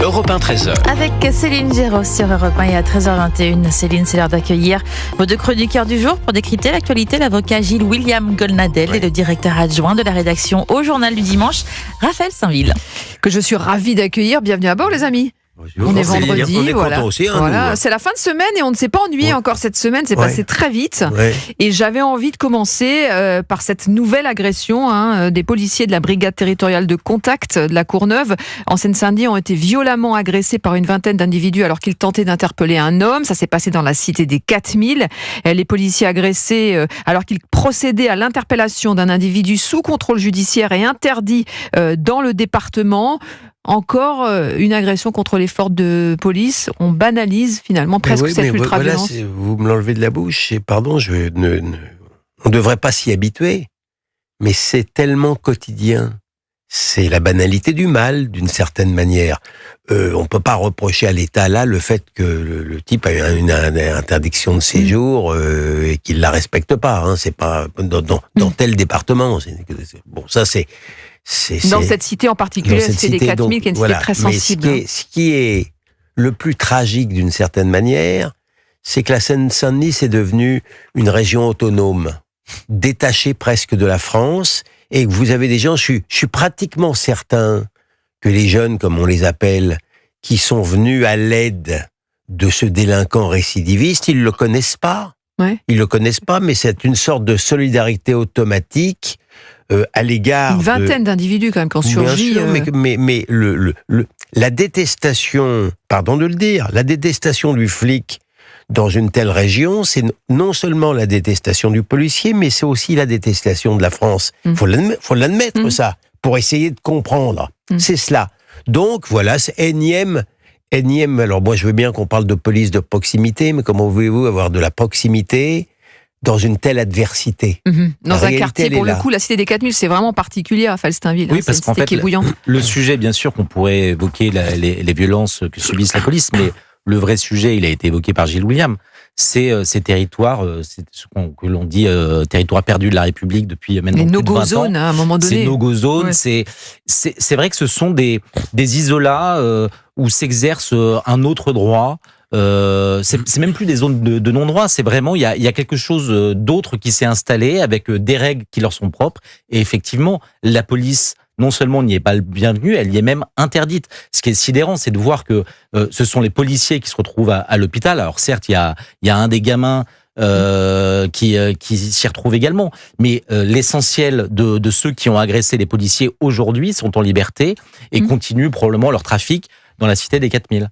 Europe 1 13h. Avec Céline Géraud sur Europe 1 et à 13h21. Céline, c'est l'heure d'accueillir vos deux chroniqueurs du jour pour décrypter l'actualité. L'avocat Gilles William Golnadel et le directeur adjoint de la rédaction au Journal du Dimanche, Raphaël Saint-Ville. Que je suis ravie d'accueillir. Bienvenue à bord, les amis. On est vendredi, on est voilà. aussi, hein, voilà. nous. C'est la fin de semaine et on ne s'est pas ennuyé encore cette semaine. C'est passé très vite. Ouais. Et j'avais envie de commencer par cette nouvelle agression des policiers de la brigade territoriale de contact de la Courneuve en Seine-Saint-Denis ont été violemment agressés par une vingtaine d'individus alors qu'ils tentaient d'interpeller un homme. Ça s'est passé dans la cité des 4000. Les policiers agressés alors qu'ils procédaient à l'interpellation d'un individu sous contrôle judiciaire et interdit dans le département. Encore une agression contre les forces de police. On banalise finalement presque cette ultra-violence. Voilà, vous me l'enlevez de la bouche. Et pardon, on ne devrait pas s'y habituer. Mais c'est tellement quotidien. C'est la banalité du mal, d'une certaine manière. On ne peut pas reprocher à l'État, là, le fait que le type a une interdiction de séjour et qu'il ne la respecte pas. Hein. C'est pas dans tel département. Bon, ça, c'est dans cette cité en particulier, c'est des 4000 qui est une cité très sensible. Mais ce qui est le plus tragique d'une certaine manière, c'est que la Seine-Saint-Denis est devenue une région autonome, détachée presque de la France, et que vous avez des gens, je suis pratiquement certain que les jeunes, comme on les appelle, qui sont venus à l'aide de ce délinquant récidiviste, ils le connaissent pas. Ouais. Ils le connaissent pas, mais c'est une sorte de solidarité automatique à l'égard une vingtaine d'individus quand même qui ont surgi. Bien sûr, mais la détestation, pardon de le dire, la détestation du flic dans une telle région, c'est non seulement la détestation du policier, mais c'est aussi la détestation de la France. Faut l'admettre ça, pour essayer de comprendre. C'est cela. Donc voilà, c'est énième. Alors moi je veux bien qu'on parle de police de proximité, mais comment voulez-vous avoir de la proximité dans une telle adversité? Dans un quartier, pour le coup, la cité des 4000, c'est vraiment particulier, Raphaël Saint-Ville. Oui, parce qu'en fait, bouillante. Le sujet, bien sûr, qu'on pourrait évoquer les violences que subissent la police, mais le vrai sujet, il a été évoqué par Gilles William, c'est ces territoires, c'est ce que l'on dit territoires perdus de la République depuis maintenant plus de 20 ans. Les no-go zones, à un moment donné. Ces no-go zones, ouais. C'est vrai que ce sont des isolats où s'exerce un autre droit. C'est même plus des zones de non-droit, c'est vraiment, il y a quelque chose d'autre qui s'est installé avec des règles qui leur sont propres. Et effectivement, la police, non seulement n'y est pas bienvenue, elle y est même interdite. Ce qui est sidérant, c'est de voir que ce sont les policiers qui se retrouvent à l'hôpital. Alors certes, il y a un des gamins qui s'y retrouve également. Mais l'essentiel de ceux qui ont agressé les policiers aujourd'hui sont en liberté et continuent probablement leur trafic dans la cité des 4000.